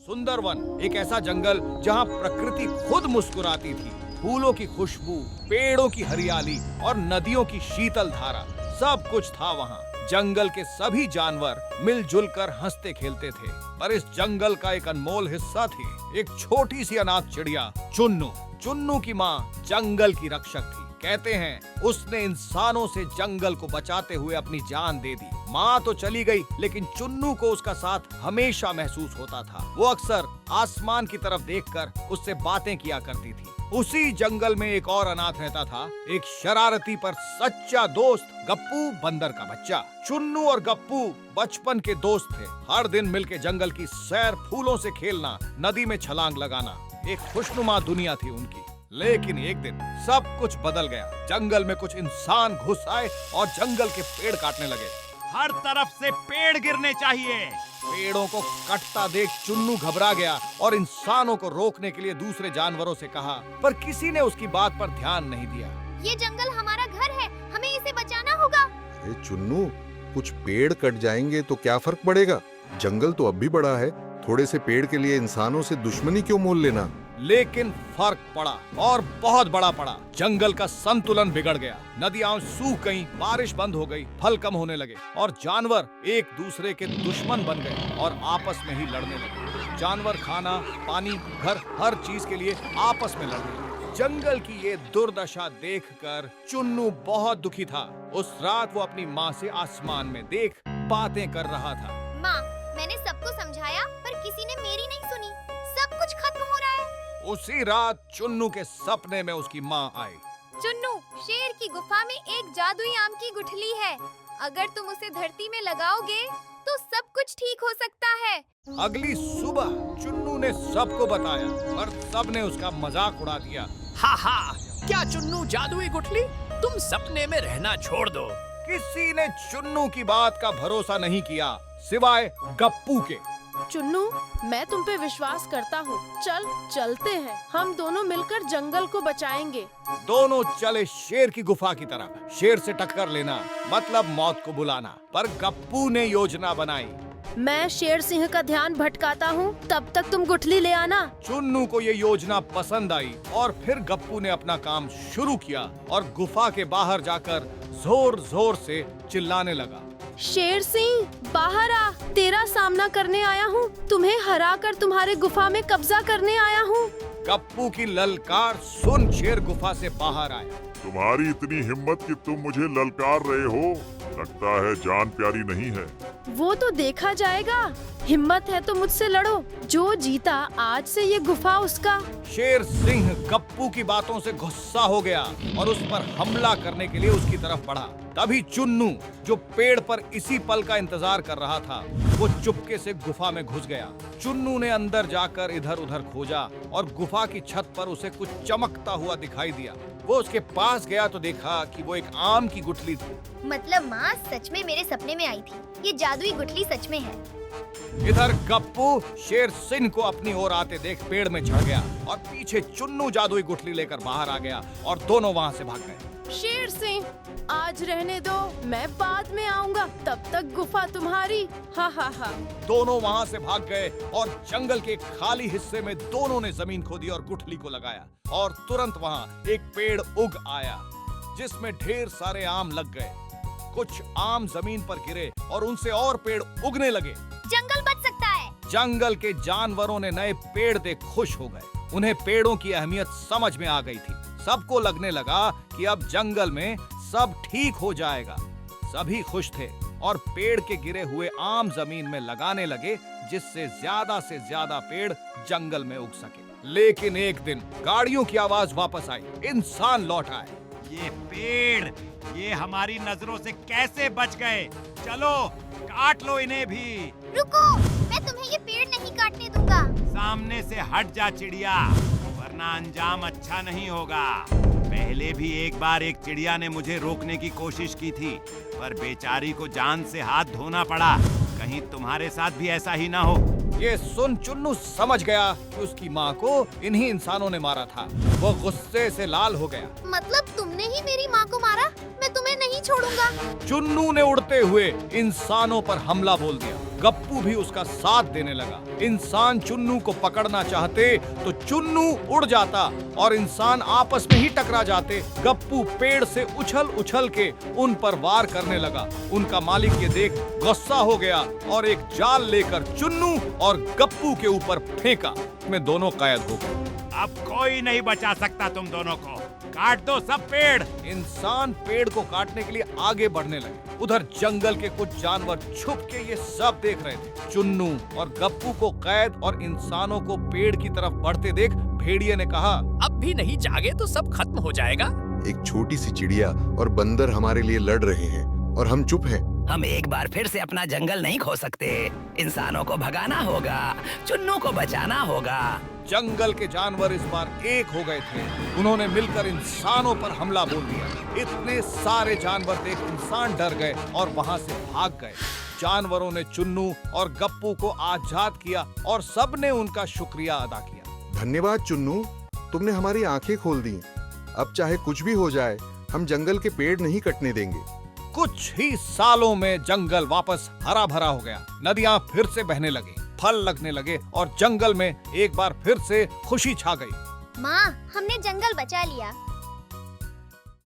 सुंदरवन एक ऐसा जंगल जहाँ प्रकृति खुद मुस्कुराती थी। फूलों की खुशबू, पेड़ों की हरियाली और नदियों की शीतल धारा, सब कुछ था वहाँ। जंगल के सभी जानवर मिलजुल कर हंसते खेलते थे। पर इस जंगल का एक अनमोल हिस्सा थी, एक छोटी सी अनाथ चिड़िया चुन्नू। चुन्नू की माँ जंगल की रक्षक थी। कहते हैं उसने इंसानों से जंगल को बचाते हुए अपनी जान दे दी। माँ तो चली गई, लेकिन चुन्नू को उसका साथ हमेशा महसूस होता था। वो अक्सर आसमान की तरफ देखकर उससे बातें किया करती थी। उसी जंगल में एक और अनाथ रहता था, एक शरारती पर सच्चा दोस्त, गप्पू बंदर का बच्चा। चुन्नू और गप्पू बचपन के दोस्त थे। हर दिन मिलके जंगल की सैर, फूलों से खेलना, नदी में छलांग लगाना, एक खुशनुमा दुनिया थी उनकी। लेकिन एक दिन सब कुछ बदल गया। जंगल में कुछ इंसान घुस आए और जंगल के पेड़ काटने लगे। हर तरफ से पेड़ गिरने चाहिए। पेड़ों को कटता देख चुन्नू घबरा गया और इंसानों को रोकने के लिए दूसरे जानवरों से कहा, पर किसी ने उसकी बात पर ध्यान नहीं दिया। ये जंगल हमारा घर है, हमें इसे बचाना होगा। अरे चुन्नू, कुछ पेड़ कट जाएंगे तो क्या फर्क पड़ेगा? जंगल तो अब भी बड़ा है। थोड़े से पेड़ के लिए इंसानों से दुश्मनी क्यों मोल लेना? लेकिन फर्क पड़ा, और बहुत बड़ा पड़ा। जंगल का संतुलन बिगड़ गया। नदियां सूख गईं, बारिश बंद हो गई, फल कम होने लगे और जानवर एक दूसरे के दुश्मन बन गए और आपस में ही लड़ने लगे। जानवर खाना, पानी, घर, हर चीज के लिए आपस में लड़ने लगे। जंगल की ये दुर्दशा देखकर चुन्नू बहुत दुखी था। उस रात वो अपनी माँ से आसमान में देख बातें कर रहा था। माँ, मैंने सबको समझाया पर किसी ने मेरी नहीं सुनी। सब कुछ खत्म हो रहा है। उसी रात चुन्नू के सपने में उसकी माँ आई। चुन्नू, शेर की गुफा में एक जादुई आम की गुठली है। अगर तुम उसे धरती में लगाओगे तो सब कुछ ठीक हो सकता है। अगली सुबह चुन्नू ने सबको बताया, पर सबने उसका मजाक उड़ा दिया। हा हा, क्या चुन्नू जादुई गुठली? तुम सपने में रहना छोड़ दो। किसी ने चुन्नू की बात का भरोसा नहीं किया, सिवाय गप्पू के। चुन्नू, मैं तुम पे विश्वास करता हूँ। चलते हैं। हम दोनों मिलकर जंगल को बचाएंगे। दोनों चले शेर की गुफा की तरफ। शेर से टक्कर लेना मतलब मौत को बुलाना। पर गप्पू ने योजना बनाई। मैं शेर सिंह का ध्यान भटकाता हूँ, तब तक तुम गुठली ले आना। चुन्नू को ये योजना पसंद आई और फिर गप्पू ने अपना काम शुरू किया और गुफा के बाहर जाकर जोर जोर से चिल्लाने लगा। शेर सिंह, बाहर आ, तेरा सामना करने आया हूँ। तुम्हें हराकर तुम्हारे गुफा में कब्जा करने आया हूँ। गप्पू की ललकार सुन शेर गुफा से बाहर आया। तुम्हारी इतनी हिम्मत कि तुम मुझे ललकार रहे हो, लगता है जान प्यारी नहीं है। वो तो देखा जाएगा। हिम्मत है तो मुझसे लड़ो। जो जीता आज से ये गुफा उसका। शेर सिंह गप्पू की बातों से गुस्सा हो गया और उस पर हमला करने के लिए उसकी तरफ बढ़ा। तभी चुन्नू, जो पेड़ पर इसी पल का इंतजार कर रहा था, वो चुपके से गुफा में घुस गया। चुन्नू ने अंदर जाकर इधर उधर खोजा और गुफा की छत पर उसे कुछ चमकता हुआ दिखाई दिया। वो उसके पास गया तो देखा कि वो एक आम की गुठली थी। मतलब माँ सच में मेरे सपने में आई थी। ये जादुई गुठली सच में है। इधर गप्पू शेर सिंह को अपनी ओर आते देख पेड़ में चढ़ गया और पीछे चुन्नू जादुई गुठली लेकर बाहर आ गया और दोनों वहाँ से भाग गए। शेर सिंह, आज रहने दो, मैं बाद में आऊंगा। तब तक गुफा तुम्हारी। हा हा हा। दोनों वहाँ से भाग गए और जंगल के खाली हिस्से में दोनों ने जमीन खोदी और गुठली को लगाया और तुरंत वहाँ एक पेड़ उग आया जिसमें ढेर सारे आम लग गए। कुछ आम जमीन पर गिरे और उनसे और पेड़ उगने लगे। जंगल बच सकता है। जंगल के जानवरों ने नए पेड़ देख खुश हो गए। उन्हें पेड़ों की अहमियत समझ में आ गई थी। सबको लगने लगा कि अब जंगल में सब ठीक हो जाएगा। सभी खुश थे और पेड़ के गिरे हुए आम जमीन में लगाने लगे, जिससे से ज्यादा पेड़ जंगल में उग सके। लेकिन एक दिन गाड़ियों की आवाज वापस आई। इंसान लौट आए। ये पेड़, ये हमारी नजरों से कैसे बच गए? चलो काट लो इन्हें भी। रुको, मैं तुम्हें ये पेड़ नहीं काटने दूंगा। सामने से हट जा चिड़िया, वरना अंजाम अच्छा नहीं होगा। पहले भी एक बार एक चिड़िया ने मुझे रोकने की कोशिश की थी, पर बेचारी को जान से हाथ धोना पड़ा। कहीं तुम्हारे साथ भी ऐसा ही ना हो। ये सुन चुन्नू समझ गया कि उसकी माँ को इन्हीं इंसानों ने मारा था। वो गुस्से से लाल हो गया। मतलब तुमने ही मेरी माँ को मारा? मैं तुम्हें नहीं छोड़ूंगा। चुन्नू ने उड़ते हुए इंसानों पर हमला बोल दिया। गप्पू भी उसका साथ देने लगा। इंसान चुन्नू को पकड़ना चाहते तो चुन्नू उड़ जाता और इंसान आपस में ही टकरा जाते। गप्पू पेड़ से उछल उछल के उन पर वार करने लगा। उनका मालिक ये देख गुस्सा हो गया और एक जाल लेकर चुन्नू और गप्पू के ऊपर फेंका। में दोनों कैद हो गए। अब कोई नहीं बचा सकता तुम दोनों को। काट दो सब पेड़। इंसान पेड़ को काटने के लिए आगे बढ़ने लगे। उधर जंगल के कुछ जानवर छुप के ये सब देख रहे थे। चुन्नू और गप्पू को कैद और इंसानों को पेड़ की तरफ बढ़ते देख भेड़िए ने कहा, अब भी नहीं जागे तो सब खत्म हो जाएगा। एक छोटी सी चिड़िया और बंदर हमारे लिए लड़ रहे हैं और हम चुप हैं। हम एक बार फिर से अपना जंगल नहीं खो सकते। इंसानों को भगाना होगा, चुन्नू को बचाना होगा। जंगल के जानवर इस बार एक हो गए थे। उन्होंने मिलकर इंसानों पर हमला बोल दिया। इतने सारे जानवर देख इंसान डर गए और वहां से भाग गए। जानवरों ने चुन्नू और गप्पू को आजाद किया और सबने उनका शुक्रिया अदा किया। धन्यवाद चुन्नू, तुमने हमारी आंखें खोल दी। अब चाहे कुछ भी हो जाए, हम जंगल के पेड़ नहीं कटने देंगे। कुछ ही सालों में जंगल वापस हरा भरा हो गया। नदियां फिर से बहने लगी, फल लगने लगे और जंगल में एक बार फिर से खुशी छा गई। माँ, हमने जंगल बचा लिया।